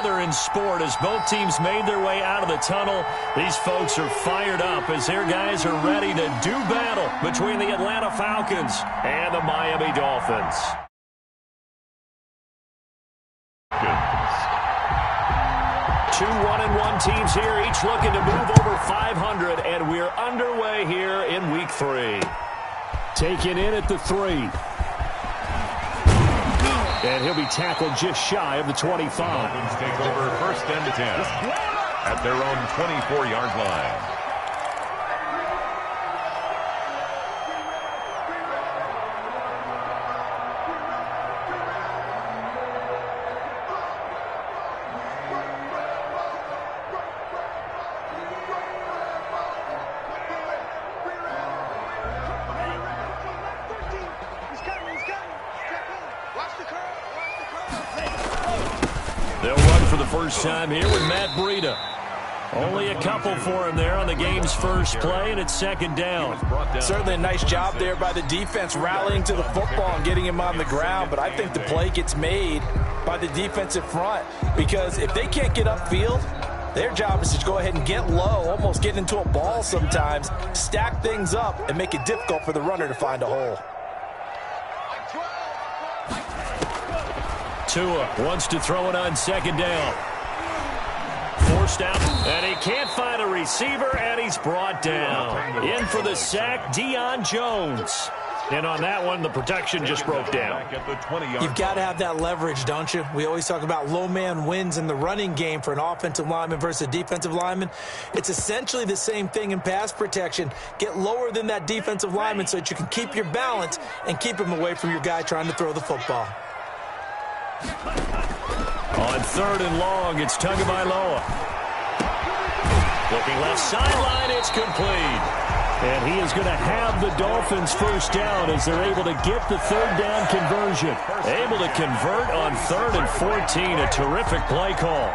other in sport as both teams made their way out of the tunnel. These folks are fired up as their guys are ready to do battle between the Atlanta Falcons and the Miami Dolphins. 2 1-1 teams here, each looking to move over 500, and we're underway here in Week 3. Taken in at the 3. And he'll be tackled just shy of the 25. Falcons take over first and 10 at their own 24-yard line. They'll run for the first time here with Matt Breida. Only a couple for him there on the game's first play, and it's second down. Certainly a nice job there by the defense rallying to the football and getting him on the ground, but I think the play gets made by the defensive front because if they can't get upfield, their job is to go ahead and get low, almost get into a ball sometimes, stack things up, and make it difficult for the runner to find a hole. Tua wants to throw it on second down. Forced out, and he can't find a receiver, and he's brought down. In for the sack, Deion Jones. And on that one, the protection just broke down. You've got to have that leverage, don't you? We always talk about low man wins in the running game for an offensive lineman versus a defensive lineman. It's essentially the same thing in pass protection. Get lower than that defensive lineman so that you can keep your balance and keep him away from your guy trying to throw the football. On third and long, it's Tagovailoa. Looking left sideline, it's complete. And he is going to have the Dolphins first down as they're able to get the third down conversion. Able to convert on 3rd and 14. A terrific play call.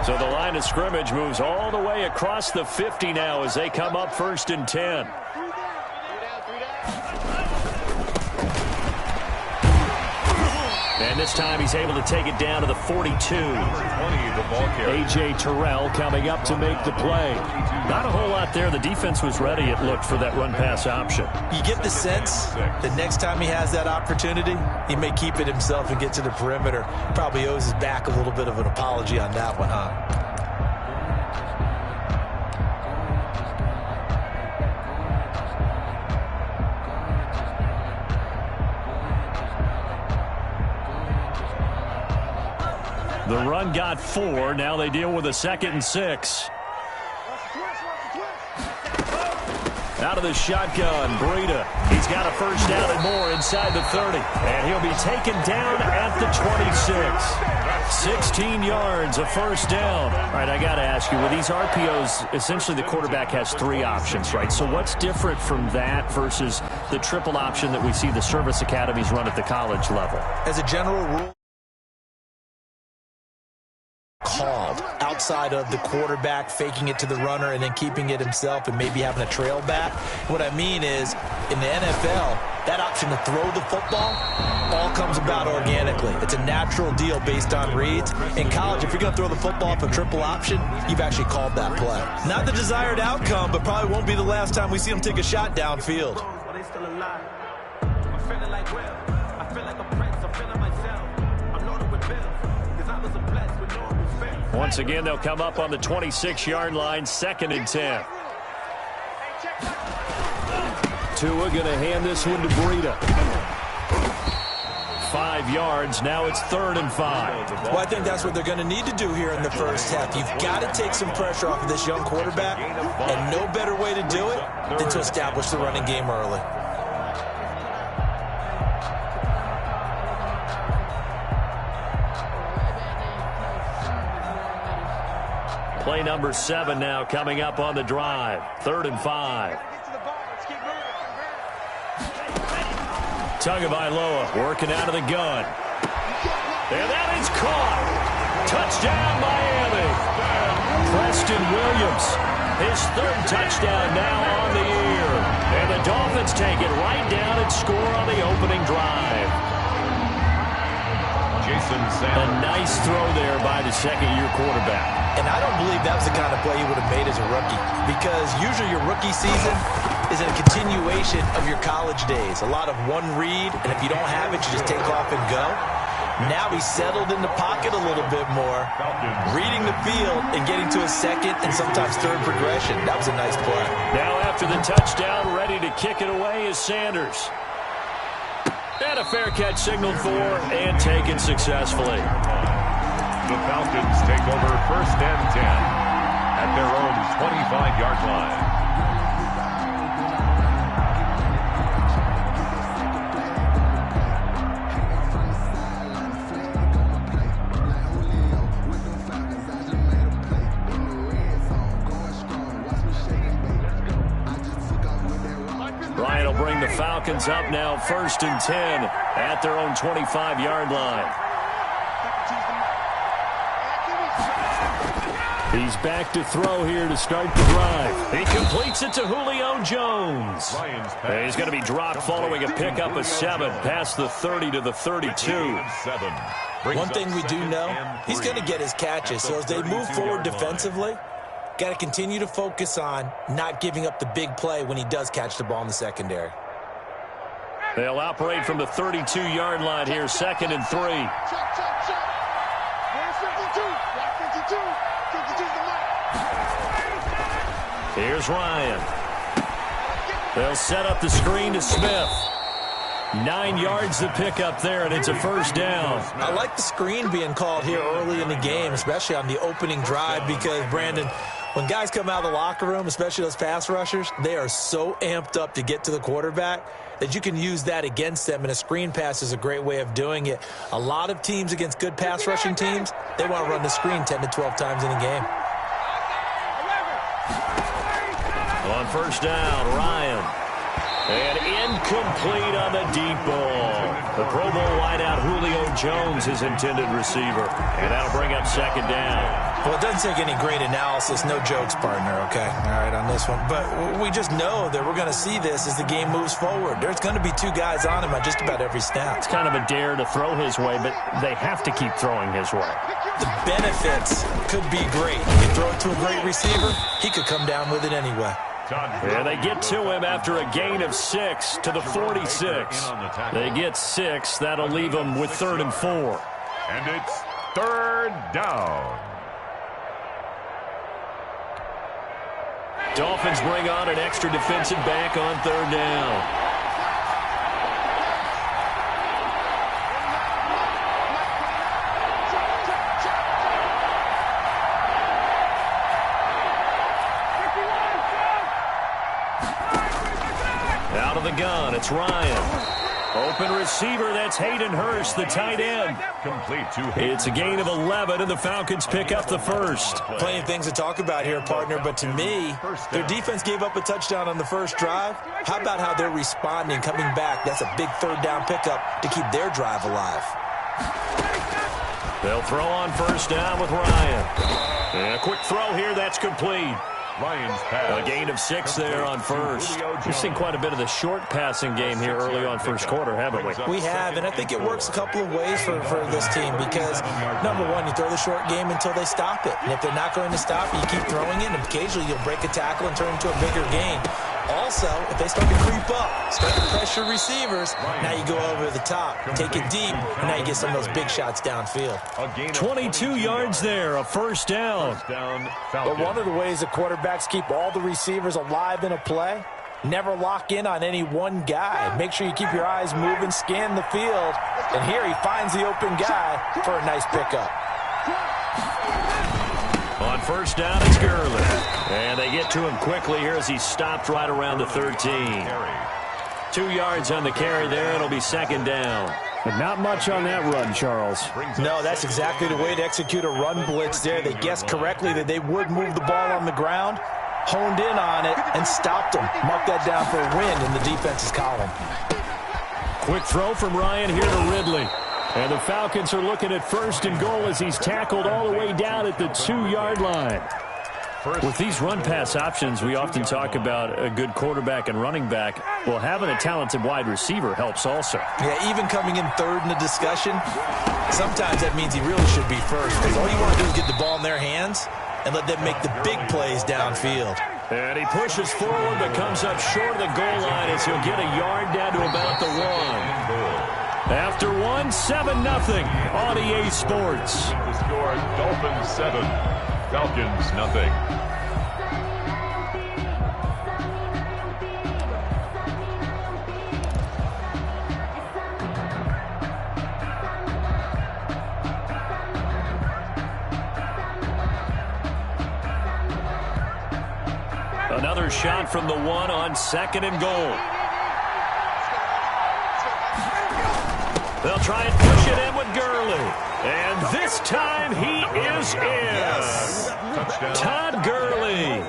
So the line of scrimmage moves all the way across the 50 now as they come up 1st and 10. And this time he's able to take it down to the 42. A.J. Terrell coming up to make the play. Not a whole lot there. The defense was ready, it looked, for that run-pass option. You get the sense that next time he has that opportunity, he may keep it himself and get to the perimeter. Probably owes his back a little bit of an apology on that one, huh? The run got 4. Now they deal with a 2nd and 6. Out of the shotgun, Breida. He's got a first down and more inside the 30. And he'll be taken down at the 26. 16 yards, a first down. All right, I got to ask you, with these RPOs, essentially the quarterback has 3 options, right? So what's different from that versus the triple option that we see the service academies run at the college level? As a general rule, called outside of the quarterback faking it to the runner and then keeping it himself and maybe having a trail back. What I mean is, in the NFL, that option to throw the football all comes about organically. It's a natural deal based on reads. In college, if you're going to throw the football off a triple option, you've actually called that play. Not the desired outcome, but probably won't be the last time we see him take a shot downfield. Are they still alive? I'm feeling like Will. I feel like a prince. I'm feeling myself. I'm loaded with bills. Because I was a blessed with no respect. Once again, they'll come up on the 26-yard line, 2nd and 10. Tua going to hand this one to Breida. 5 yards. Now it's 3rd and 5. Well, I think that's what they're going to need to do here in the first half. You've got to take some pressure off of this young quarterback, and no better way to do it than to establish the running game early. Play number 7 now coming up on the drive. 3rd and 5. Tagovailoa working out of the gun. And that is caught. Touchdown, Miami. Preston Williams, his 3rd touchdown now on the year. And the Dolphins take it right down and score on the opening drive. A nice throw there by the second-year quarterback. And I don't believe that was the kind of play he would have made as a rookie, because usually your rookie season is a continuation of your college days. A lot of one read, and if you don't have it, you just take off and go. Now he's settled in the pocket a little bit more, reading the field and getting to a second and sometimes third progression. That was a nice play. Now after the touchdown, ready to kick it away is Sanders. And a fair catch signaled for and taken successfully. The Falcons take over 1st and 10 at their own 25-yard line. Ryan will bring the Falcons up now 1st and 10 at their own 25-yard line. He's back to throw here to start the drive. He completes it to Julio Jones. And he's going to be dropped following a pickup of 7 past the 30 to the 32. One thing we do know, he's going to get his catches. So as they move forward defensively, got to continue to focus on not giving up the big play when he does catch the ball in the secondary. They'll operate from the 32-yard line here, 2nd and 3. Here's Ryan. They'll set up the screen to Smith. 9 yards to pick up there, and it's a 1st down. I like the screen being called here early in the game, especially on the opening drive, because, Brandon, when guys come out of the locker room, especially those pass rushers, they are so amped up to get to the quarterback that you can use that against them, and a screen pass is a great way of doing it. A lot of teams against good pass rushing teams, they want to run the screen 10 to 12 times in a game. On 1st down, Ryan. And incomplete on the deep ball. The Pro Bowl wideout Julio Jones, his intended receiver. And that'll bring up 2nd down. Well, it doesn't take any great analysis. No jokes, partner, okay? All right, on this one. But we just know that we're going to see this as the game moves forward. There's going to be 2 guys on him on just about every snap. It's kind of a dare to throw his way, but they have to keep throwing his way. The benefits could be great. You throw it to a great receiver, he could come down with it anyway. Yeah, they get to him after a gain of 6 to the 46. They get 6. That'll leave them with 3rd and 4. And it's 3rd down. Dolphins bring on an extra defensive back on 3rd down. Out of the gun, it's Ryan. Open receiver, that's Hayden Hurst, the tight end. Complete to It's a gain of 11, and the Falcons pick up the 1st. Plenty of things to talk about here, partner, but to me, their defense gave up a touchdown on the 1st drive. How about how they're responding, coming back? That's a big 3rd down pickup to keep their drive alive. They'll throw on 1st down with Ryan. And a quick throw here, that's complete. Ryan's pass. A gain of 6 there on 1st. We've seen quite a bit of the short passing game here early on 1st quarter, haven't we? We have, and I think it works a couple of ways for this team because, number one, you throw the short game until they stop it. And if they're not going to stop it, you keep throwing it, and occasionally you'll break a tackle and turn it into a bigger gain. Also, if they start to creep up, start to pressure receivers, now you go over the top, take it deep, and now you get some of those big shots downfield. 22 yards there, a 1st down. But one of the ways the quarterbacks keep all the receivers alive in a play, never lock in on any one guy. Make sure you keep your eyes moving, scan the field, and here he finds the open guy for a nice pickup. On 1st down, it's Gurley. And they get to him quickly here as he stopped right around the 13. 2 yards on the carry there. It'll be 2nd down. But not much on that run, Charles. No, that's exactly the way to execute a run blitz there. They guessed correctly that they would move the ball on the ground, honed in on it, and stopped them. Mark that down for a win in the defense's column. Quick throw from Ryan here to Ridley. And the Falcons are looking at 1st and goal as he's tackled all the way down at the 2-yard line. first. With these run-pass options, we often talk about a good quarterback and running back. Well, having a talented wide receiver helps also. Yeah, even coming in third in the discussion, sometimes that means he really should be first, because all you want to do is get the ball in their hands and let them make the big plays downfield. And he pushes forward but comes up short of the goal line as he'll get a yard down to about the 1. After 7-0 on EA Sports. The score, Dolphins 7, Falcons 0. Another shot from the 1 on 2nd and goal. They'll try and push it in with Gurley. And this time he is in. Todd Gurley,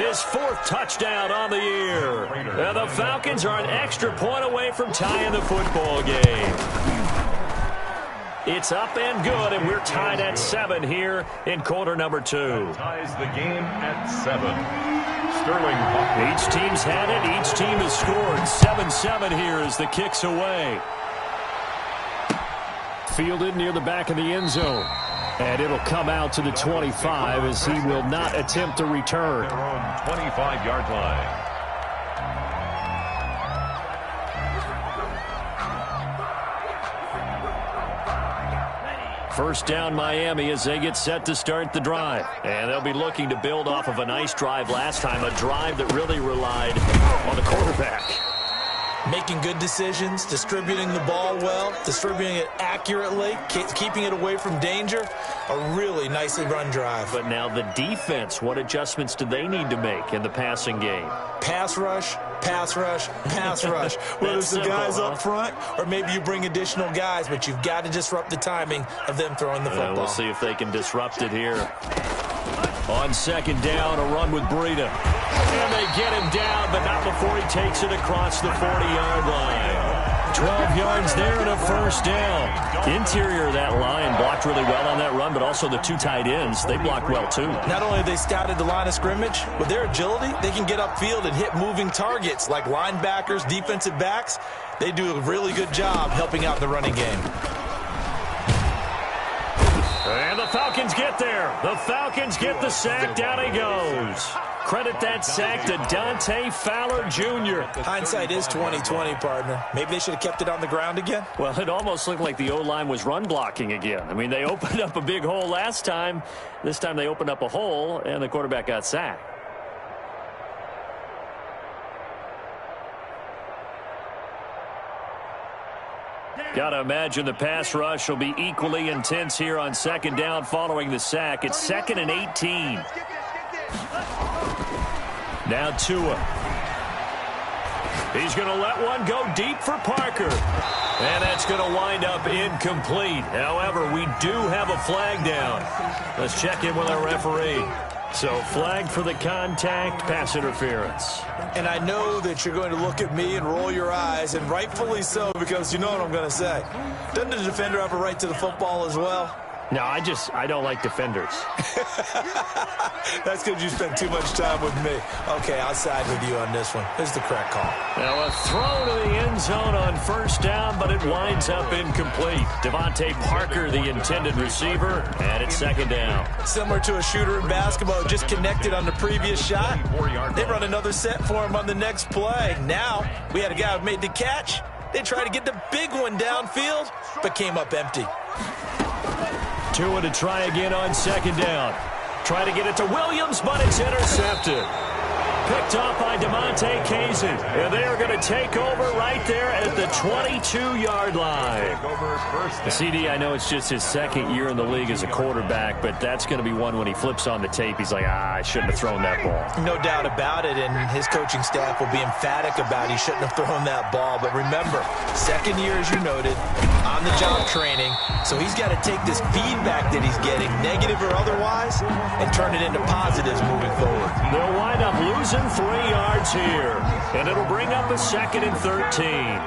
his 4th touchdown on the year. And the Falcons are an extra point away from tying the football game. It's up and good, and we're tied at 7 here in quarter number 2. That ties the game at 7. Sterling Buckner. Each team's had it. Each team has scored. 7-7 here as the kick's away. Fielded near the back of the end zone. And it'll come out to the 25 as he will not attempt to return. Their own 25-yard line. First down Miami as they get set to start the drive. And they'll be looking to build off of a nice drive last time, a drive that really relied on the quarterback. Making good decisions, distributing the ball well, distributing it accurately, keeping it away from danger. A really nicely run drive. But now the defense, what adjustments do they need to make in the passing game? Pass rush, pass rush, pass rush. Whether it's the guys up front or maybe you bring additional guys, but you've got to disrupt the timing of them throwing the football. We'll see if they can disrupt it here. On 2nd down, a run with Breida. And they get him down, but not before he takes it across the 40-yard line. 12 yards there and a first down. Interior of that line blocked really well on that run, but also the 2 tight ends, they blocked well too. Not only have they scouted the line of scrimmage, with their agility, they can get upfield and hit moving targets like linebackers, defensive backs. They do a really good job helping out the running game. And the Falcons get there. The Falcons get the sack. Down he goes. Credit that sack to Dante Fowler Jr. Hindsight is 20/20, partner. Maybe they should have kept it on the ground again. Well, it almost looked like the O-line was run blocking again. I mean, they opened up a big hole last time. This time they opened up a hole, and the quarterback got sacked. Got to imagine the pass rush will be equally intense here on 2nd down following the sack. It's 2nd and 18. Now Tua. He's going to let one go deep for Parker. And that's going to wind up incomplete. However, we do have a flag down. Let's check in with our referee. So flag for the contact, pass interference. And I know that you're going to look at me and roll your eyes, and rightfully so, because you know what I'm going to say. Doesn't the defender have a right to the football as well? No, I don't like defenders. That's because you spent too much time with me. Okay, I'll side with you on this one. This is the correct call. Now a throw to the end zone on 1st down, but it winds up incomplete. Devontae Parker, the intended receiver, and it's 2nd down. Similar to a shooter in basketball, just connected on the previous shot. They run another set for him on the next play. Now, we had a guy who made the catch. They tried to get the big one downfield, but came up empty. Tua to try again on 2nd down. Try to get it to Williams, but it's intercepted. Picked off by DeMonte Kazin. And they are going to take over right there at the 22-yard line. CD, I know it's just his 2nd year in the league as a quarterback, but that's going to be one when he flips on the tape. He's like, I shouldn't have thrown that ball. No doubt about it, and his coaching staff will be emphatic about he shouldn't have thrown that ball. But remember, 2nd year, as you noted, on-the-job training, so he's got to take this feedback that he's getting, negative or otherwise, and turn it into positives moving forward. They'll wind up losing 3 yards here, and it'll bring up a 2nd and 13.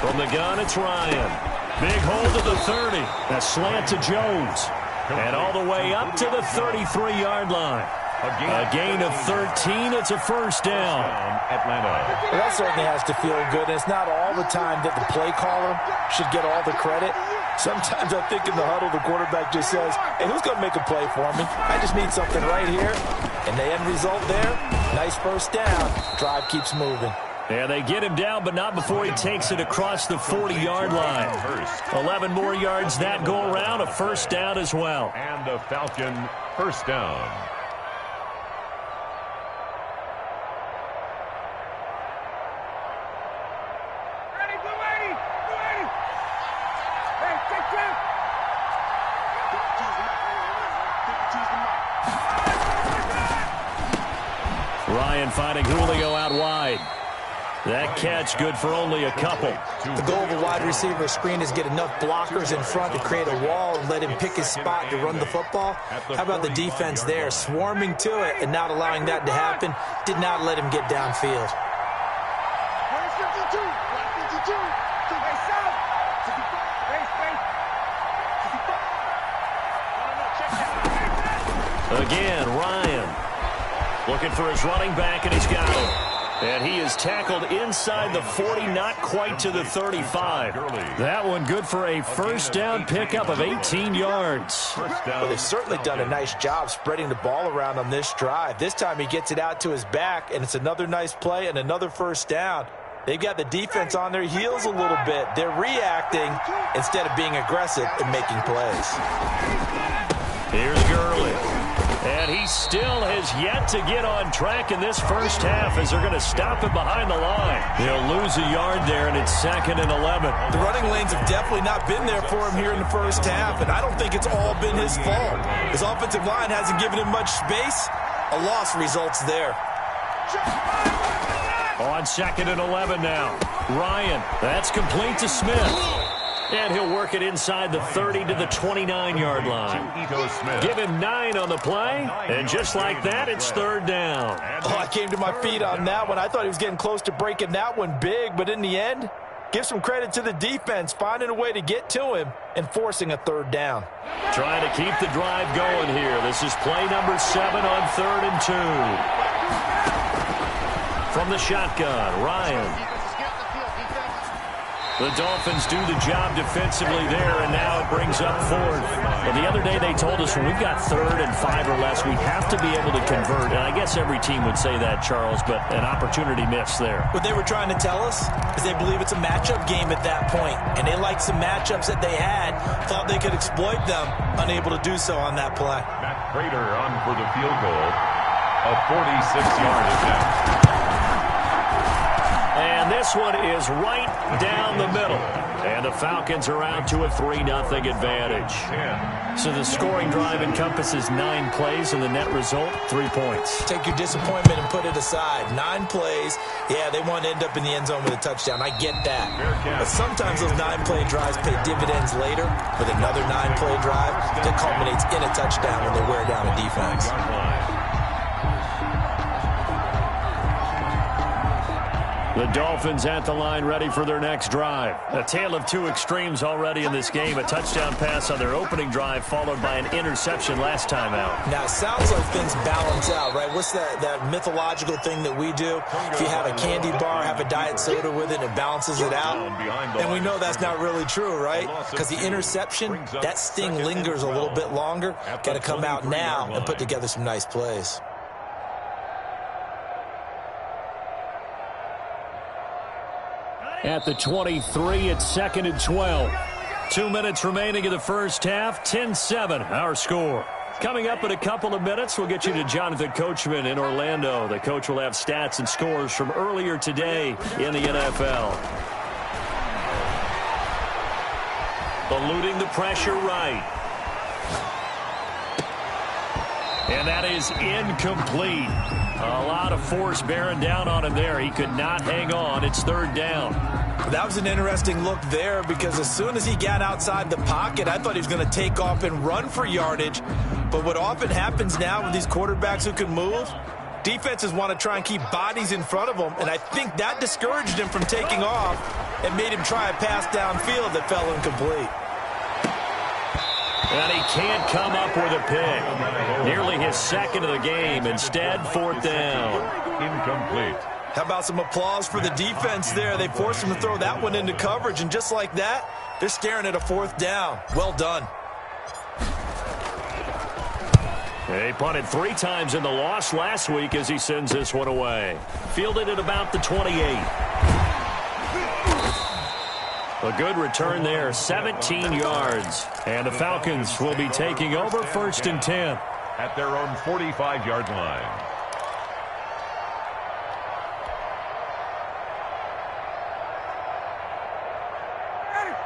From the gun, it's Ryan. Big hold to the 30. A slant to Jones. And all the way up to the 33-yard line. A gain of 13. It's a first down. Atlanta. Well, that certainly has to feel good. It's not all the time that the play caller should get all the credit. Sometimes I think in the huddle, the quarterback just says, hey, who's going to make a play for me? I just need something right here. And the end result there, nice first down. Drive keeps moving. And they get him down, but not before he takes it across the 40-yard line. 11 more yards that go around, a first down as well. And a Falcon first down. Ryan finding Julio out wide. That catch good for only a couple. The goal of a wide receiver screen is get enough blockers in front to create a wall and let him pick his spot to run the football. How about the defense there, swarming to it and not allowing that to happen? Did not let him get downfield. Again, Ryan looking for his running back, and he's got him. And he is tackled inside the 40, not quite to the 35. That one good for a first down pickup of 18 yards. Well, they've certainly done a nice job spreading the ball around on this drive. This time he gets it out to his back, and it's another nice play and another first down. They've got the defense on their heels a little bit. They're reacting instead of being aggressive and making plays. Here's Gurley. And he still has yet to get on track in this first half as they're going to stop him behind the line. They'll lose a yard there, and it's 2nd and 11. The running lanes have definitely not been there for him here in the first half, and I don't think it's all been his fault. His offensive line hasn't given him much space. A loss results there. On 2nd and 11 now. Ryan, that's complete to Smith. And he'll work it inside the 30 to the 29-yard line. Give him 9 on the play, and just like that, it's 3rd down. Oh, I came to my feet on that one. I thought he was getting close to breaking that one big, but in the end, give some credit to the defense, finding a way to get to him and forcing a 3rd down. Trying to keep the drive going here. This is play number 7 on 3rd and 2. From the shotgun, Ryan. The Dolphins do the job defensively there, and now it brings up 4th. Well, the other day they told us when we've got 3rd and 5 or less, we have to be able to convert. And I guess every team would say that, Charles, but an opportunity missed there. What they were trying to tell us is they believe it's a matchup game at that point, and they liked some matchups that they had, thought they could exploit them, unable to do so on that play. Matt Prater on for the field goal, a 46-yard attempt. And this one is right down the middle. And the Falcons are out to a 3-0 advantage. So the scoring drive encompasses 9 plays, and the net result, 3 points. Take your disappointment and put it aside. 9 plays. Yeah, they want to end up in the end zone with a touchdown. I get that. But sometimes those 9-play drives pay dividends later with another 9-play drive that culminates in a touchdown when they wear down a defense. The Dolphins at the line ready for their next drive. A tale of 2 extremes already in this game. A touchdown pass on their opening drive followed by an interception last time out. Now, it sounds like things balance out, right? What's that mythological thing that we do? If you have a candy bar, have a diet soda with it, and it balances it out. And we know that's not really true, right? Because the interception, that sting lingers a little bit longer. Got to come out now and put together some nice plays. At the 23, it's 2nd and 12. 2 minutes remaining in the first half, 10-7, our score. Coming up in a couple of minutes, we'll get you to Jonathan Coachman in Orlando. The coach will have stats and scores from earlier today in the NFL. Eluding the pressure right. And that is incomplete. A lot of force bearing down on him there. He could not hang on. It's 3rd down. That was an interesting look there because as soon as he got outside the pocket, I thought he was going to take off and run for yardage. But what often happens now with these quarterbacks who can move, Defenses want to try and keep bodies in front of them, and I think that discouraged him from taking off and made him try a pass downfield that fell incomplete. And he can't come up with a pick. Nearly his second of the game. Instead, 4th down. Incomplete. How about some applause for the defense there? They forced him to throw that one into coverage, and just like that, they're staring at a 4th down. Well done. He punted 3 times in the loss last week as he sends this one away. Fielded at about the 28. A good return there, 17 yards. And the Falcons will be taking over 1st and 10. At their own 45-yard line.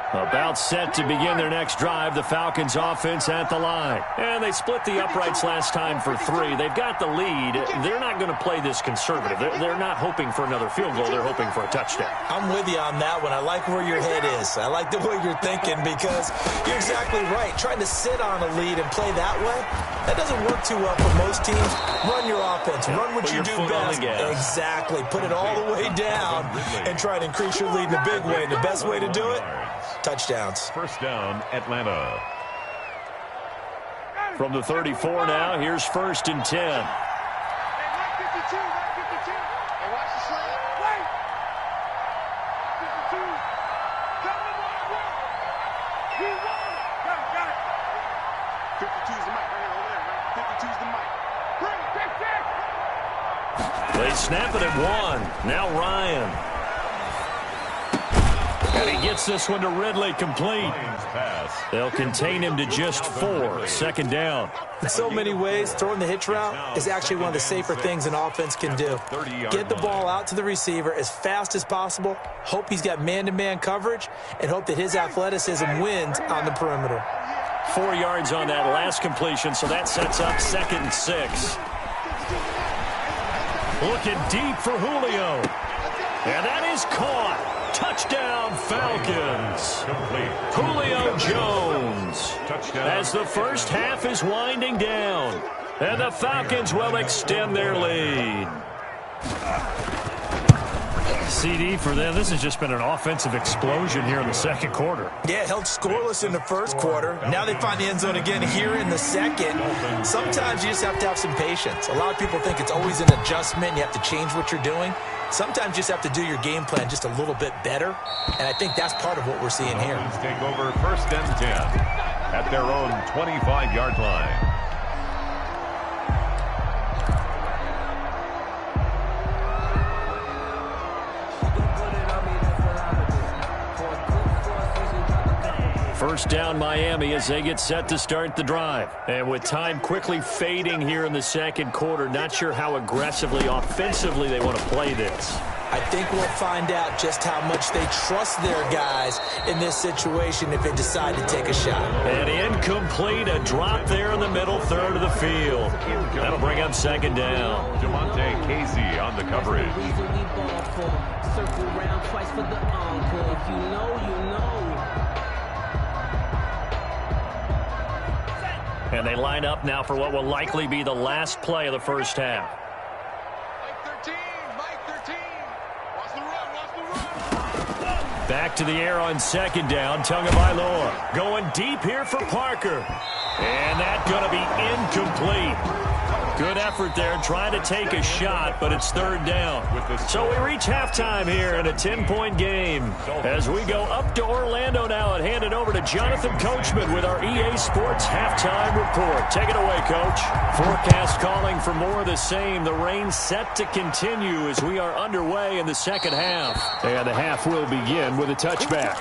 About set to begin their next drive, the Falcons offense at the line. And they split the uprights last time for 3. They've got the lead. They're not going to play this conservative. They're not hoping for another field goal. They're hoping for a touchdown. I'm with you on that one. I like where your head is. I like the way you're thinking because you're exactly right. Trying to sit on a lead and play that way, that doesn't work too well for most teams. Run your offense. Run what you do best. Exactly. Put it all the way down and try to increase your lead in a big way. And the best way to do it, touchdowns. 1st down, Atlanta. From the 34 now, here's 1st and 10. They snap it at 1. Now Ryan. And he gets this one to Ridley, complete. They'll contain him to just 4. 2nd down. In so many ways, throwing the hitch route is actually one of the safer things an offense can do. Get the ball out to the receiver as fast as possible, hope he's got man-to-man coverage, and hope that his athleticism wins on the perimeter. 4 yards on that last completion, so that sets up 2nd and 6. Looking deep for Julio. And that is caught. Touchdown, Falcons. Julio Jones. As the first half is winding down. And the Falcons will extend their lead. CD for them. This has just been an offensive explosion here in the 2nd quarter. Yeah, held scoreless in the 1st quarter. Now they find the end zone again here in the 2nd. Sometimes you just have to have some patience. A lot of people think it's always an adjustment. You have to change what you're doing. Sometimes you just have to do your game plan just a little bit better. And I think that's part of what we're seeing here. Take over 1st and 10 at their own 25-yard line. First down, Miami, as they get set to start the drive. And with time quickly fading here in the 2nd quarter, not sure how aggressively, offensively they want to play this. I think we'll find out just how much they trust their guys in this situation if they decide to take a shot. And incomplete, a drop there in the middle third of the field. That'll bring up 2nd down. Jamonte Casey on the coverage. Circle round twice for the encore. If you know, you know. And they line up now for what will likely be the last play of the first half. Back to the air on 2nd down. Tagovailoa going deep here for Parker. And that's going to be incomplete. Good effort there trying to take a shot, but it's 3rd down. So we reach halftime here in a 10-point game. As we go up to Orlando now and hand it over to Jonathan Coachman with our EA Sports Halftime Report. Take it away, Coach. Forecast calling for more of the same. The rain set to continue as we are underway in the 2nd half. And the half will begin with a touchback.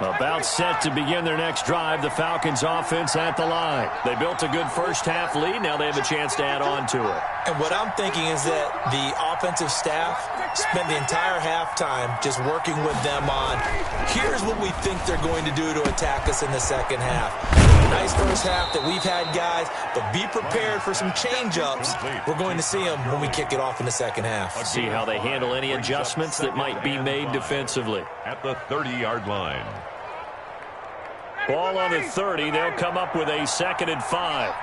About set to begin their next drive, the Falcons offense at the line. They built a good first half lead. Now they have a chance to add on to it. And what I'm thinking is that the offensive staff spent the entire halftime just working with them on, here's what we think they're going to do to attack us in the 2nd half. Nice first half that we've had, guys, but be prepared for some change-ups. We're going to see them when we kick it off in the 2nd half. See how they handle any adjustments that might be made defensively. At the 30-yard line. Ball on the 30. They'll come up with a 2nd and 5.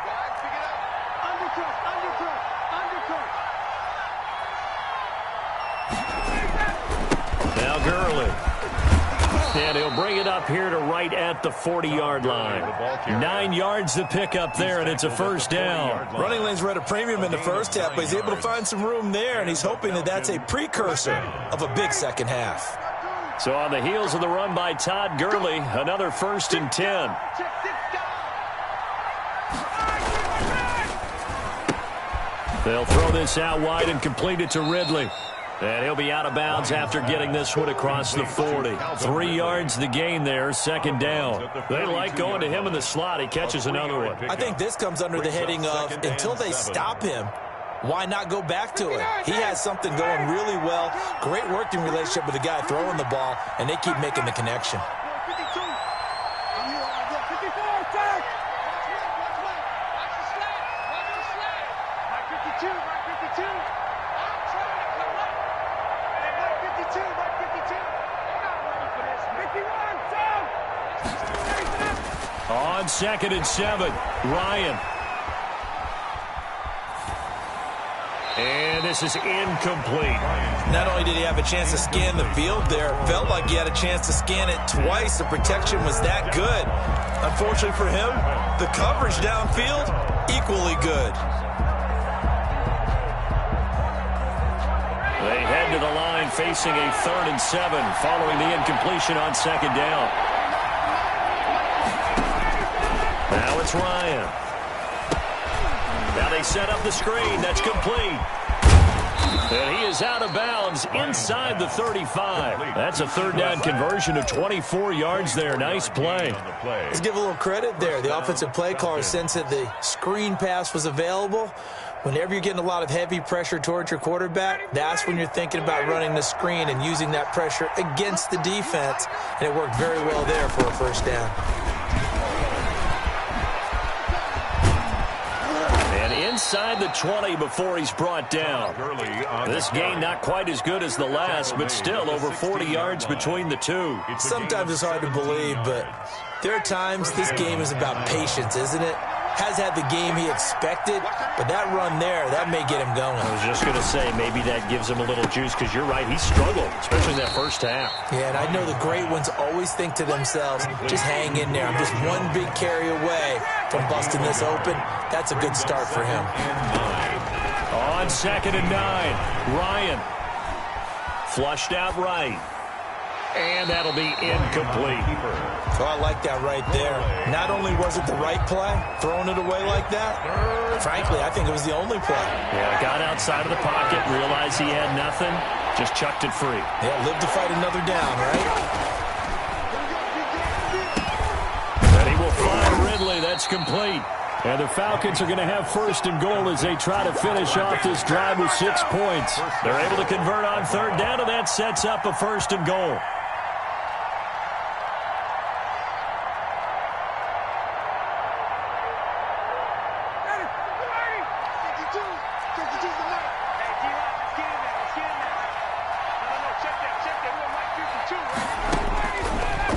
Now Gurley. And he'll bring it up here to right at the 40-yard line. 9 yards to pick up there, and it's a first down. Running lanes were at a premium in the first half, but he's able to find some room there, and he's hoping that that's a precursor of a big second half. So on the heels of the run by Todd Gurley, another 1st and 10. They'll throw this out wide and complete it to Ridley. And he'll be out of bounds after getting this one across the 40. 3 yards the gain there, 2nd down. They like going to him in the slot. He catches another one. I think this comes under the heading of until they stop him, why not go back to it? He has something going really well. Great working relationship with the guy throwing the ball, and they keep making the connection. On 2nd and 7, Ryan. And this is incomplete. Not only did he have a chance to scan the field there, felt like he had a chance to scan it twice. The protection was that good. Unfortunately for him, the coverage downfield, equally good. They head to the line facing a 3rd and 7 following the incompletion on 2nd down. Now it's Ryan. Now they set up the screen. That's complete. And he is out of bounds inside the 35. That's a 3rd down conversion of 24 yards there. Nice play. Let's give a little credit there. The offensive play caller sensed that the screen pass was available. Whenever you're getting a lot of heavy pressure towards your quarterback, that's when you're thinking about running the screen and using that pressure against the defense. And it worked very well there for a 1st down. Inside the 20 before he's brought down. This gain not quite as good as the last, but still over 40 yards between the two. Sometimes it's hard to believe, but there are times this game is about patience, isn't it? Has had the game he expected, but that run there, that may get him going. I was just going to say, maybe that gives him a little juice, because you're right, he struggled, especially in that first half. Yeah, and I know the great ones always think to themselves, just hang in there. I'm just one big carry away from busting this open. That's a good start for him. On 2nd and 9, Ryan. Flushed out right. And that'll be incomplete. So I like that right there. Not only was it the right play, throwing it away like that, frankly, I think it was the only play. Yeah, got outside of the pocket, realized he had nothing, just chucked it free. Yeah, live to fight another down, right? And he will find Ridley. That's complete. And the Falcons are going to have 1st and goal as they try to finish off this drive with 6 points. They're able to convert on 3rd down, and that sets up a 1st and goal.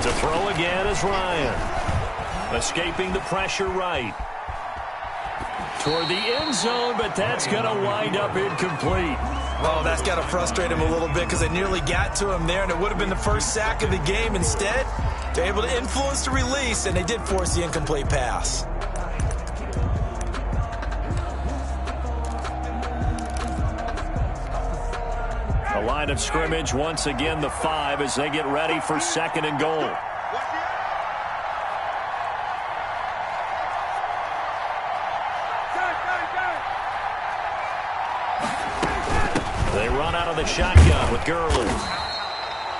To throw again is Ryan. Escaping the pressure right. Toward the end zone, but that's going to wind up incomplete. Oh, that's got to frustrate him a little bit because they nearly got to him there, and it would have been the first sack of the game. Instead, they're able to influence the release, and they did force the incomplete pass. The line of scrimmage, once again, the 5 as they get ready for 2nd and goal. They run out of the shotgun with Gurley.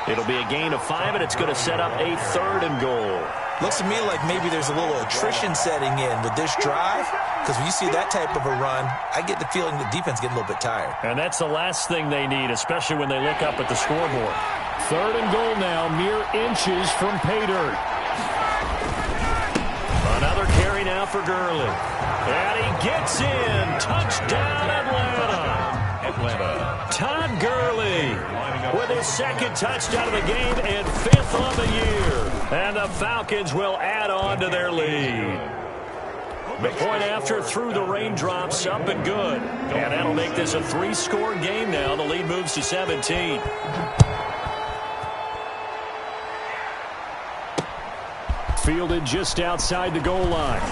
It'll be a gain of 5, and it's going to set up a 3rd and goal. Looks to me like maybe there's a little attrition setting in with this drive, because when you see that type of a run, I get the feeling the defense getting a little bit tired. And that's the last thing they need, especially when they look up at the scoreboard. 3rd and goal now, mere inches from pay dirt. Another carry now for Gurley. And he gets in. Touchdown, Atlanta. Todd Gurley. with his second touchdown of the game and 5th on the year. And the Falcons will add on to their lead. The point after through the raindrops, up and good. And that'll make this a 3-score game now. The lead moves to 17. Fielded just outside the goal line.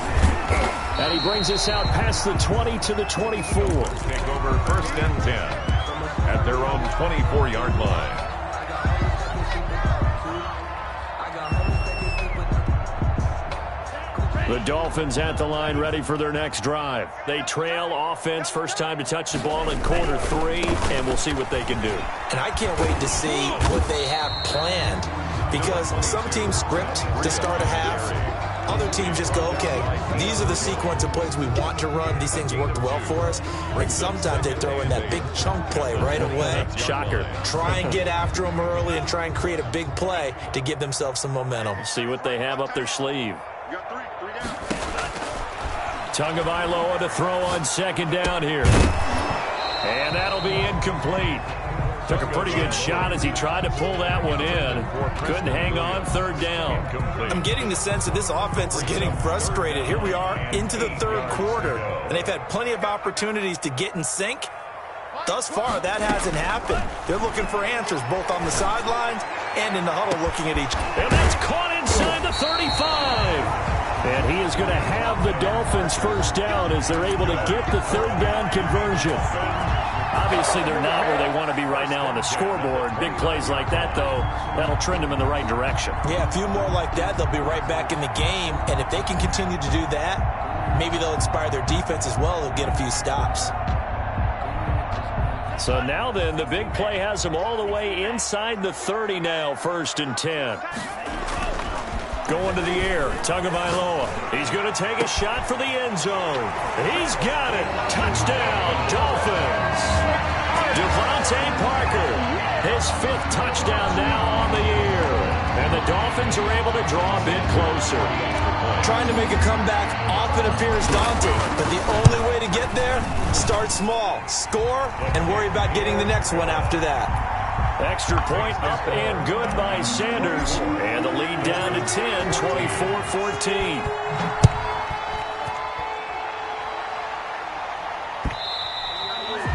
And he brings us out past the 20 to the 24. Take over 1st and 10 at their own 24-yard line. The Dolphins at the line, ready for their next drive. They trail offense, first time to touch the ball in quarter 3, and we'll see what they can do. And I can't wait to see what they have planned, because some teams script to start a half. Other teams just go, okay, these are the sequence of plays we want to run. These things worked well for us. And sometimes they throw in that big chunk play right away. Shocker. Try and get after them early and try and create a big play to give themselves some momentum. See what they have up their sleeve. Tagovailoa to throw on 2nd down here. And that'll be incomplete. Took a pretty good shot as he tried to pull that one in. Couldn't hang on 3rd down. I'm getting the sense that this offense is getting frustrated. Here we are into the 3rd quarter, and they've had plenty of opportunities to get in sync. Thus far, that hasn't happened. They're looking for answers both on the sidelines and in the huddle looking at each other. And that's caught inside the 35. And he is going to have the Dolphins first down as they're able to get the 3rd down conversion. Obviously, they're not where they want to be right now on the scoreboard. Big plays like that, though, that'll trend them in the right direction. Yeah, a few more like that, they'll be right back in the game. And if they can continue to do that, maybe they'll inspire their defense as well. They'll get a few stops. So now then, the big play has them all the way inside the 30 now, 1st and 10. Going to the air, Tagovailoa. He's going to take a shot for the end zone. He's got it. Touchdown, Dolphins. Devontae Parker, his 5th touchdown now on the year. And the Dolphins are able to draw a bit closer. Trying to make a comeback often appears daunting, but the only way to get there, start small, score, and worry about getting the next one after that. Extra point up and good by Sanders. And the lead down to 10, 24-14.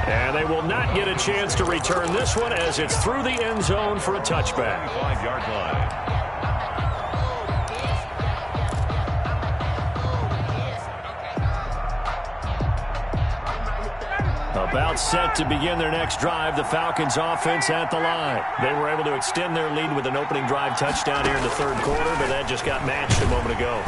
And they will not get a chance to return this one as it's through the end zone for a touchback. 5-yard line. About set to begin their next drive, the Falcons offense at the line. They were able to extend their lead with an opening drive touchdown here in the 3rd quarter, but that just got matched a moment ago.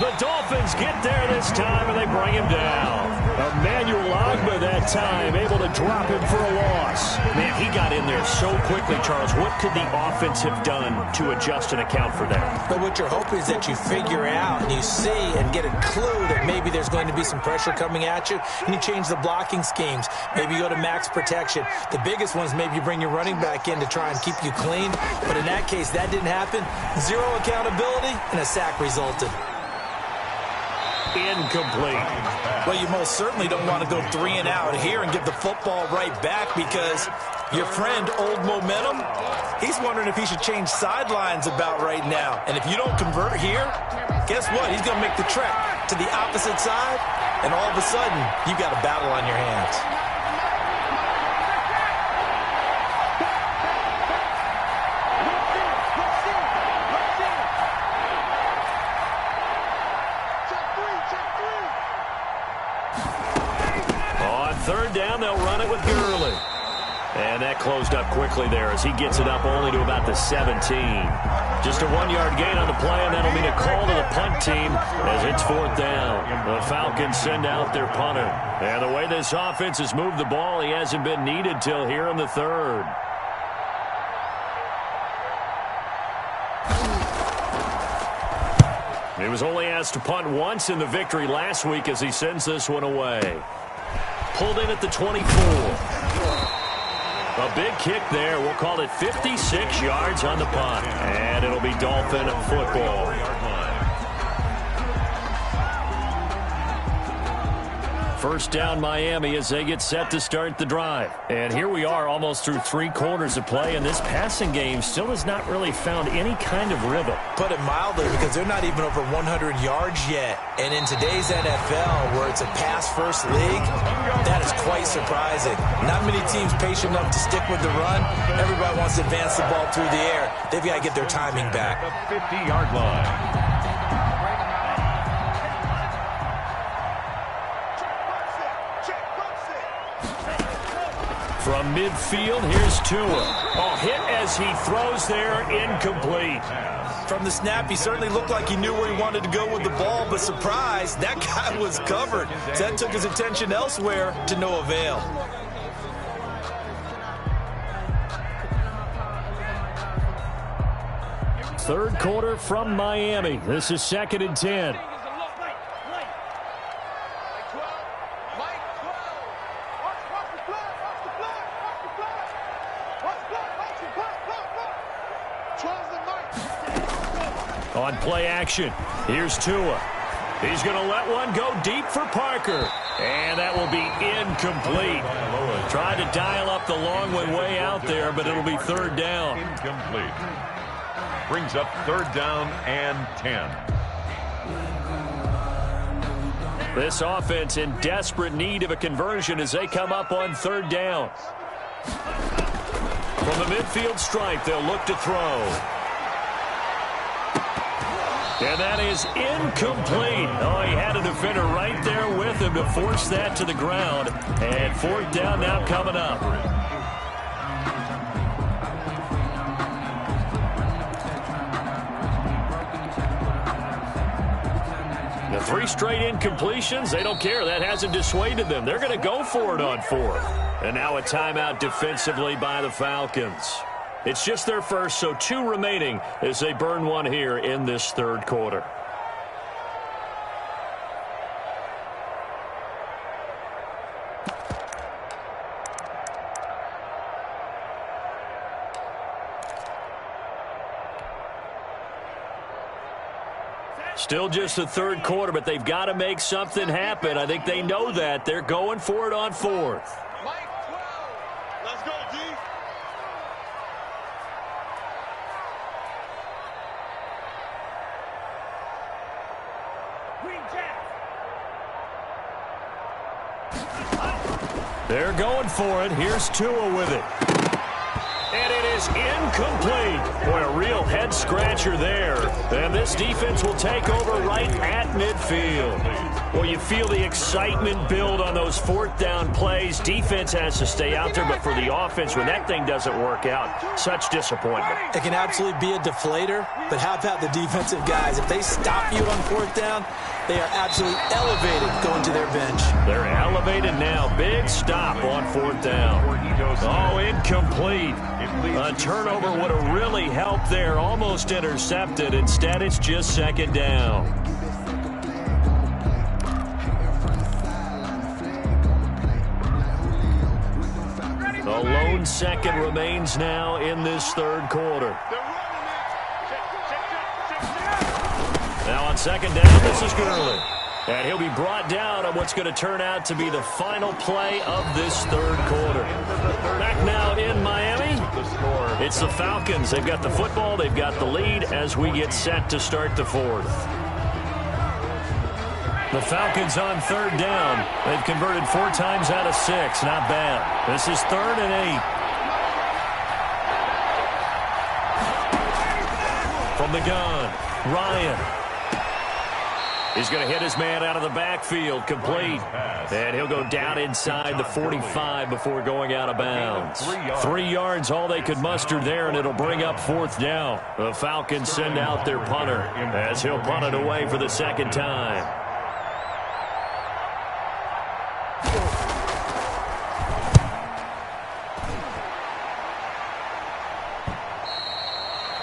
The Dolphins get there this time, and they bring him down. Emmanuel Ogbah that time, able to drop him for a loss. Man, he got in there so quickly, Charles. What could the offense have done to adjust and account for that? But what you're hoping is that you figure out and you see and get a clue that maybe there's going to be some pressure coming at you, and you change the blocking schemes. Maybe you go to max protection. The biggest one is maybe you bring your running back in to try and keep you clean. But in that case, that didn't happen. 0 accountability, and a sack resulted. Incomplete. Well, you most certainly don't want to go 3 and out here and give the football right back, because your friend, Old Momentum, he's wondering if he should change sidelines about right now. And if you don't convert here, guess what? He's going to make the trek to the opposite side, and all of a sudden, you've got a battle on your hands. On 3rd down, they'll run it with Gurley. And that closed up quickly there as he gets it up only to about the 17. Just a 1-yard gain on the play, and that'll mean a call to the punt team as it's 4th down. The Falcons send out their punter. And the way this offense has moved the ball, he hasn't been needed till here in the 3rd. He was only asked to punt once in the victory last week as he sends this one away. Pulled in at the 24. A big kick there. We'll call it 56 yards on the punt. And it'll be Dolphin football. First down Miami as they get set to start the drive. And here we are almost through 3 quarters of play, and this passing game still has not really found any kind of rhythm. Put it mildly, because they're not even over 100 yards yet. And in today's NFL, where it's a pass-first league, that is quite surprising. Not many teams patient enough to stick with the run. Everybody wants to advance the ball through the air. They've got to get their timing back. The 50-yard line. From midfield, here's Tua. Oh, hit as he throws there, incomplete. From the snap, he certainly looked like he knew where he wanted to go with the ball, but surprise, that guy was covered. So that took his attention elsewhere to no avail. Third quarter from Miami. This is 2nd and 10. On play action, here's Tua. He's going to let one go deep for Parker. And that will be incomplete. Tried to dial up the long one way out there, but it'll be 3rd down. Incomplete. Brings up 3rd down and 10. This offense in desperate need of a conversion as they come up on 3rd down. From the midfield stripe, they'll look to throw. And that is incomplete. Oh, he had a defender right there with him to force that to the ground. And 4th down now coming up. The 3 straight incompletions, they don't care. That hasn't dissuaded them. They're going to go for it on 4th. And now a timeout defensively by the Falcons. It's just their first, so 2 remaining as they burn one here in this 3rd quarter. Still just the 3rd quarter, but they've got to make something happen. I think they know that. They're going for it on 4th. They're going for it. Here's Tua with it. And it is incomplete. Boy, a real head-scratcher there. And this defense will take over right at midfield. Well, you feel the excitement build on those 4th down plays. Defense has to stay out there, but for the offense, when that thing doesn't work out, such disappointment. It can absolutely be a deflator, but how about the defensive guys? If they stop you on 4th down, they are absolutely elevated going to their bench. They're elevated now. Big stop on 4th down. Oh, incomplete. A turnover would have really helped there. Almost intercepted. Instead, it's just 2nd down. The lone second remains now in this 3rd quarter. Now on 2nd down, this is Gurley. And he'll be brought down on what's going to turn out to be the final play of this 3rd quarter. Back now in Miami, it's the Falcons. They've got the football, they've got the lead as we get set to start the 4th. The Falcons on 3rd down. They've converted 4 times out of 6. Not bad. This is 3rd and 8. From the gun, Ryan. He's going to hit his man out of the backfield, complete. And he'll go down inside the 45 before going out of bounds. 3 yards, all they could muster there, and it'll bring up 4th down. The Falcons send out their punter as he'll punt it away for the 2nd time.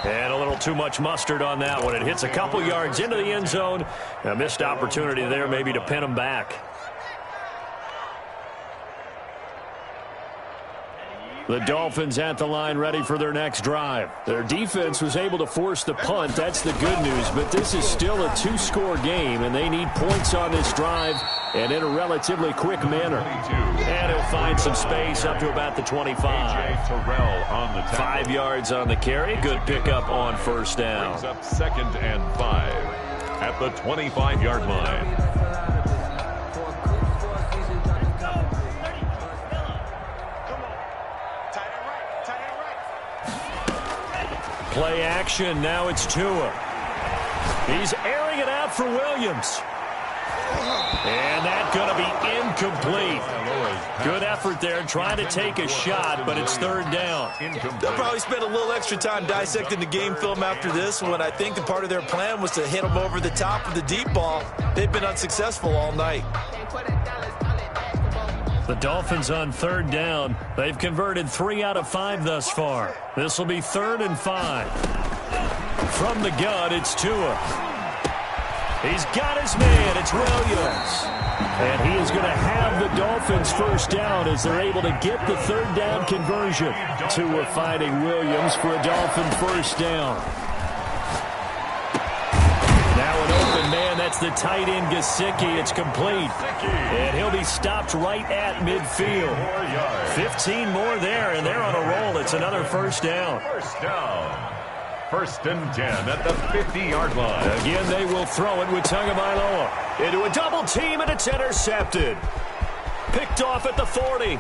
And a little too much mustard on that one. It hits a couple yards into the end zone. A missed opportunity there maybe to pin them back. The Dolphins at the line ready for their next drive. Their defense was able to force the punt. That's the good news. But this is still a two-score game, and they need points on this drive and in a relatively quick manner. And he'll find some space up to about the 25. 5 yards on the carry. Good pickup on first down. Brings up 2nd and 5 at the 25-yard line. Play action. Now it's Tua. He's airing it out for Williams. And that's going to be incomplete. Good effort there trying to take a shot, but it's 3rd down. They'll probably spend a little extra time dissecting the game film after this one. I think the part of their plan was to hit them over the top of the deep ball. They've been unsuccessful all night. The Dolphins on 3rd down. They've converted 3 out of 5 thus far. This will be 3rd and 5. From the gun, it's Tua. He's got his man. It's Williams. And he is going to have the Dolphins first down as they're able to get the 3rd down conversion. Tua finding Williams for a Dolphin first down. Now an open man. That's the tight end, Gesicki. It's complete. And he'll be stopped right at midfield. 15 more there, and they're on a roll. It's another first down. First down. 1st and 10 at the 50-yard line. Again, they will throw it with Tagovailoa into a double team, and it's intercepted. Picked off at the 40.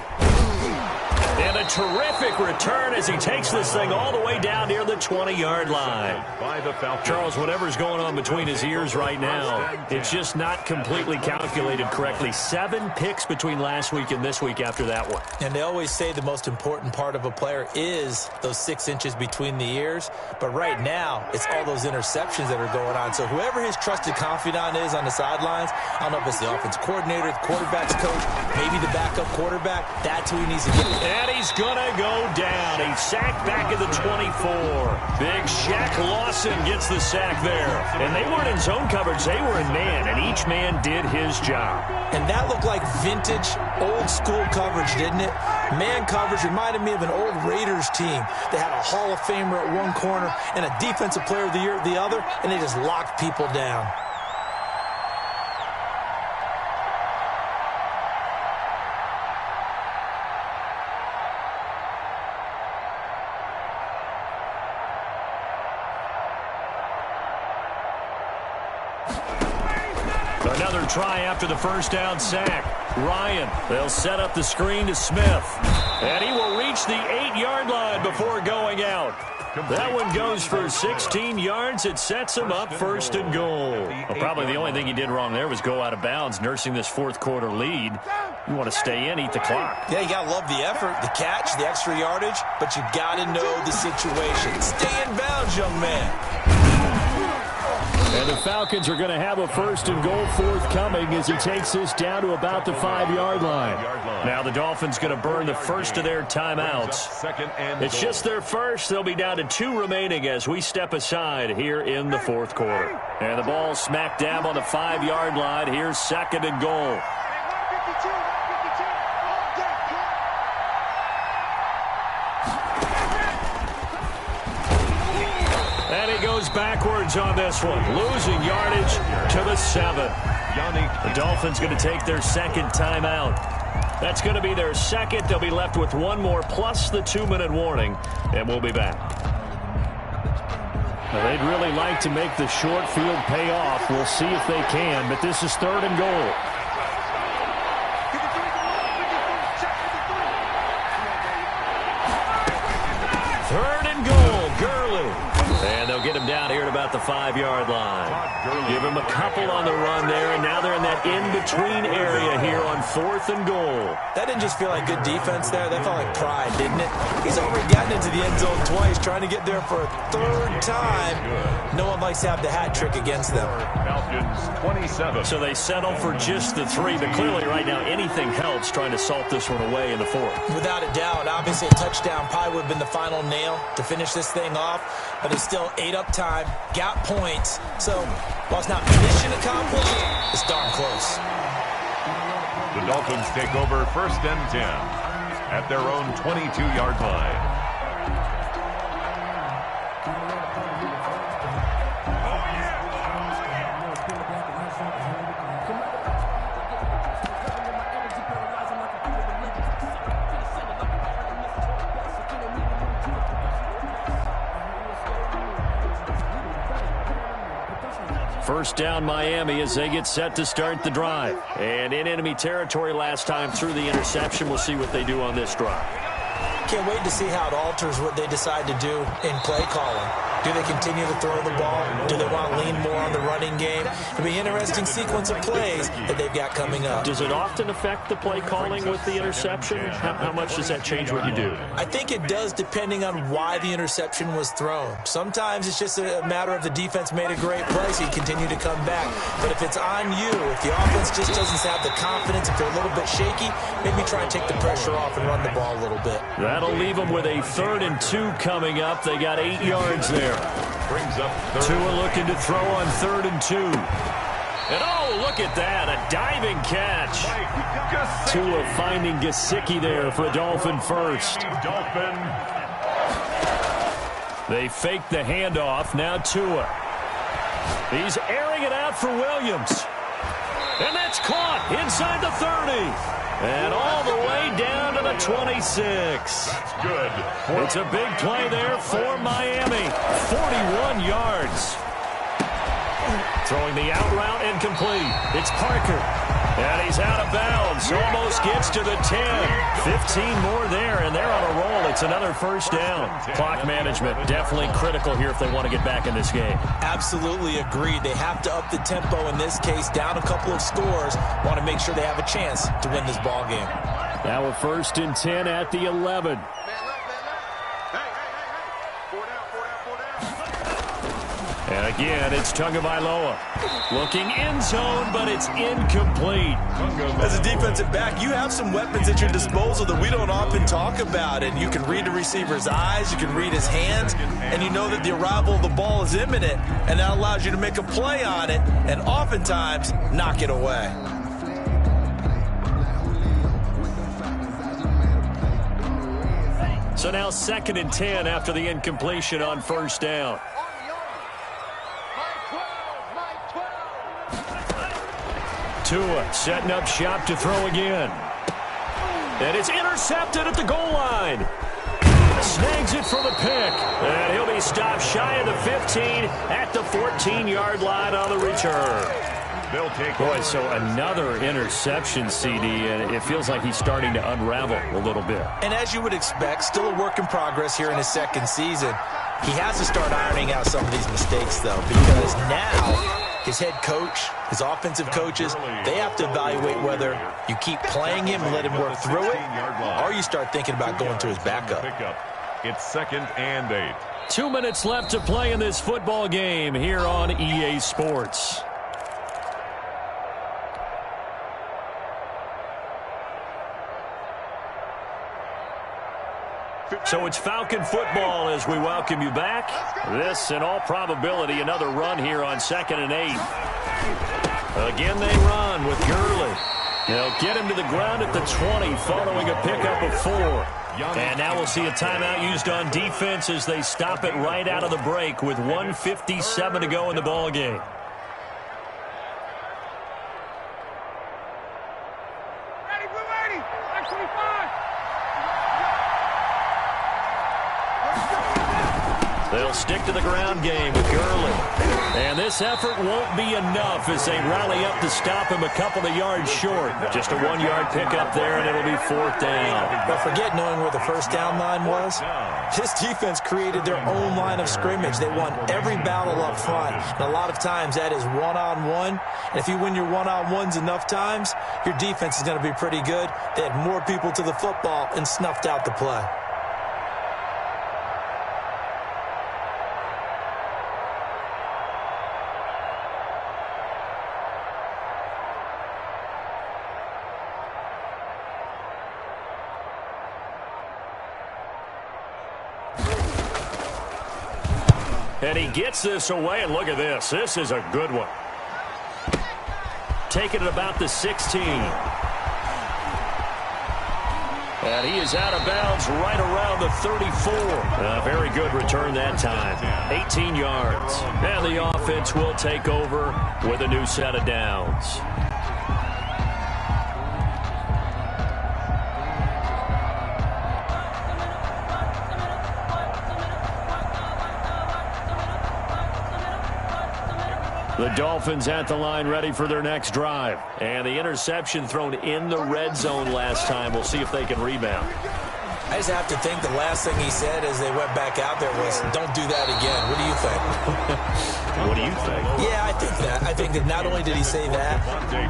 And a terrific return as he takes this thing all the way down near the 20-yard line. By the Falcons. Charles, whatever's going on between his ears right now, it's just not completely calculated correctly. 7 picks between last week and this week after that one. And they always say the most important part of a player is those 6 inches between the ears. But right now, it's all those interceptions that are going on. So whoever his trusted confidant is on the sidelines, I don't know if it's the offense coordinator, the quarterback's coach, maybe the backup quarterback, that's who he needs to get. And he's going to go down. He's sacked back at the 24. Big Shaq Lawson gets the sack there. And they weren't in zone coverage. They were in man, and each man did his job. And that looked like vintage, old-school coverage, didn't it? Man coverage reminded me of an old Raiders team. They had a Hall of Famer at one corner and a Defensive Player of the Year at the other, and they just locked people down. Another try after the first down sack. Ryan, they'll set up the screen to Smith. And he will reach the 8-yard line before going out. That one goes for 16 yards. It sets him up 1st and goal. Well, probably the only thing he did wrong there was go out of bounds, nursing this 4th quarter lead. You want to stay in, eat the clock. Yeah, you got to love the effort, the catch, the extra yardage, but you got to know the situation. Stay in bounds, young man. And the Falcons are going to have a 1st and goal forthcoming as he takes this down to about the 5-yard line. Now the Dolphins going to burn the first of their timeouts. It's just their first. They'll be down to 2 remaining as we step aside here in the 4th quarter. And the ball smack dab on the 5-yard line. Here's 2nd and goal. And he goes backwards on this one, losing yardage to the 7. The Dolphins going to take their 2nd timeout. That's going to be their 2nd. They'll be left with 1 more plus the 2-minute warning, and we'll be back. Well, they'd really like to make the short field pay off. We'll see if they can, but this is 3rd and goal. And they'll get him down here at about the 5-yard line. Give him a couple on the run there, and now they're in that in-between area here on 4th and goal. That didn't just feel like good defense there. That felt like pride, didn't it? He's already gotten into the end zone twice, trying to get there for a 3rd time. No one likes to have the hat trick against them. Falcons 27. So they settle for just the 3, but clearly right now anything helps trying to salt this one away in the 4th. Without a doubt. Obviously a touchdown probably would have been the final nail to finish this thing off, but it's still ate up time, got points. So while it's not mission accomplished, it's darn close. The Dolphins take over 1st and 10 at their own 22-yard line. First down Miami as they get set to start the drive. And in enemy territory last time through the interception. We'll see what they do on this drive. Can't wait to see how it alters what they decide to do in play calling. Do they continue to throw the ball? Do they want to lean more on the running game? It'll be an interesting sequence of plays that they've got coming up. Does it often affect the play calling with the interception? How much does that change what you do? I think it does depending on why the interception was thrown. Sometimes it's just a matter of the defense made a great play, so you continue to come back. But if it's on you, if the offense just doesn't have the confidence, if they're a little bit shaky, maybe try and take the pressure off and run the ball a little bit. That'll leave them with a 3rd and 2 coming up. They got 8 yards there. Brings up Tua looking to throw on 3rd and 2. And oh, look at that, a diving catch. Tua finding Gesicki there for a Dolphin first. They fake the handoff, now Tua. He's airing it out for Williams. And that's caught inside the 30. And all the way down to the 26. That's good. It's a big play there for Miami. 41 yards. Throwing the out route incomplete. It's Parker. And he's out of bounds. Almost gets to the 10. 15 more there, and they're on a roll. It's another first down. Clock management definitely critical here if they want to get back in this game. Absolutely agreed. They have to up the tempo in this case, down a couple of scores. Want to make sure they have a chance to win this ball game. Now a 1st and 10 at the 11. And again, it's Tagovailoa. Looking end zone, but it's incomplete. As a defensive back, you have some weapons at your disposal that we don't often talk about. And you can read the receiver's eyes, you can read his hands, and you know that the arrival of the ball is imminent. And that allows you to make a play on it and oftentimes knock it away. So now 2nd and 10 after the incompletion on 1st down. Tua setting up shop to throw again. And it's intercepted at the goal line. Snags it for the pick. And he'll be stopped shy of the 15 at the 14-yard line on the return. They'll take Boy, so another interception, CD, and it feels like he's starting to unravel a little bit. And as you would expect, still a work in progress here in his 2nd season. He has to start ironing out some of these mistakes, though, because now his head coach, his offensive coaches, they have to evaluate whether you keep playing him and let him work through it, or you start thinking about going to his backup. It's 2nd and 8. 2 minutes left to play in this football game here on EA Sports. So it's Falcon football as we welcome you back. This, in all probability, another run here on 2nd and 8. Again, they run with Gurley. They'll get him to the ground at the 20 following a pickup of 4. And now we'll see a timeout used on defense as they stop it right out of the break with 1:57 to go in the ball game. They'll stick to the ground game with Gurley. And this effort won't be enough as they rally up to stop him a couple of yards short. Just a 1-yard pickup there, and it'll be 4th down. But forget knowing where the first down line was. This defense created their own line of scrimmage. They won every battle up front. And a lot of times that is one-on-one. And if you win your one-on-ones enough times, your defense is going to be pretty good. They had more people to the football and snuffed out the play. And he gets this away, and look at this. This is a good one. Taking it about the 16. And he is out of bounds right around the 34. A very good return that time. 18 yards. And the offense will take over with a new set of downs. The Dolphins at the line ready for their next drive. And the interception thrown in the red zone last time. We'll see if they can rebound. I just have to think the last thing he said as they went back out there was, don't do that again. What do you think? What do you think? Yeah, I think that. I think that not only did he say that,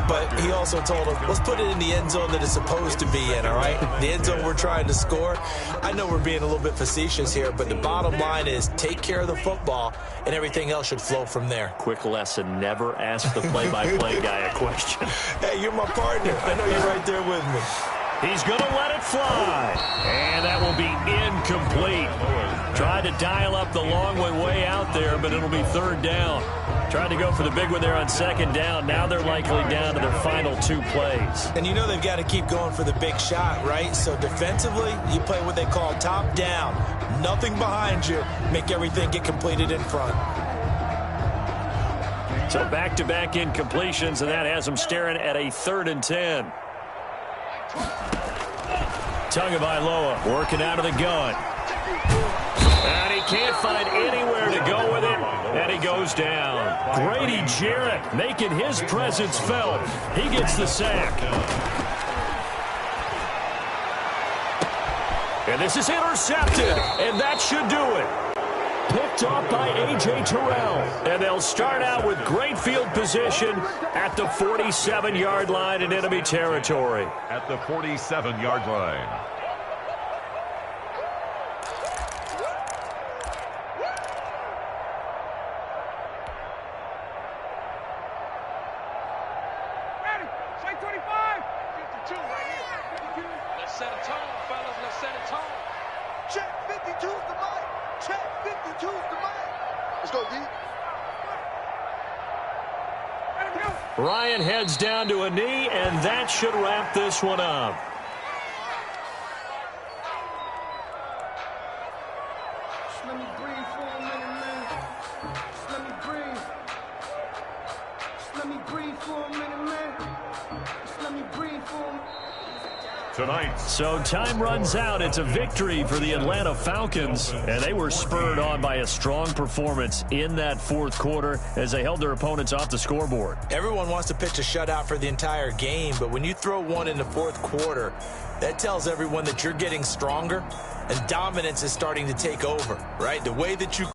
but he also told him, let's put it in the end zone that it's supposed to be in, all right? The end zone we're trying to score. I know we're being a little bit facetious here, but the bottom line is take care of the football, and everything else should flow from there. Quick lesson, never ask the play-by-play guy a question. Hey, you're my partner. I know you're right there with me. He's going to let it fly. And that will be incomplete. Tried to dial up the long way out there, but it'll be third down. Tried to go for the big one there on second down. Now they're likely down to their final 2 plays. And you know they've got to keep going for the big shot, right? So defensively, you play what they call top down. Nothing behind you. Make everything get completed in front. So back-to-back incompletions, and that has them staring at a 3rd and 10. Tagovailoa working out of the gun. And he can't find anywhere to go with it, and he goes down. Grady Jarrett making his presence felt. He gets the sack. And this is intercepted, and that should do it. Picked off by A.J. Terrell. And they'll start out with great field position at the 47-yard line in enemy territory. At the 47-yard line. Ready? Say 25. 52 right here. Let's set a tone, fellas. Let's set a tone. Check 52's the mic. Check 52's the mic. Let's go, D. Ryan heads down to a knee, and that should wrap this one up. Just let me breathe for a minute, man. Just let me breathe. Just let me breathe for a minute, man. Just let me breathe for a minute. Tonight. So time runs out. It's a victory for the Atlanta Falcons, and they were spurred on by a strong performance in that 4th quarter as they held their opponents off the scoreboard. Everyone wants to pitch a shutout for the entire game, but when you throw one in the 4th quarter, that tells everyone that you're getting stronger and dominance is starting to take over, right? The way that you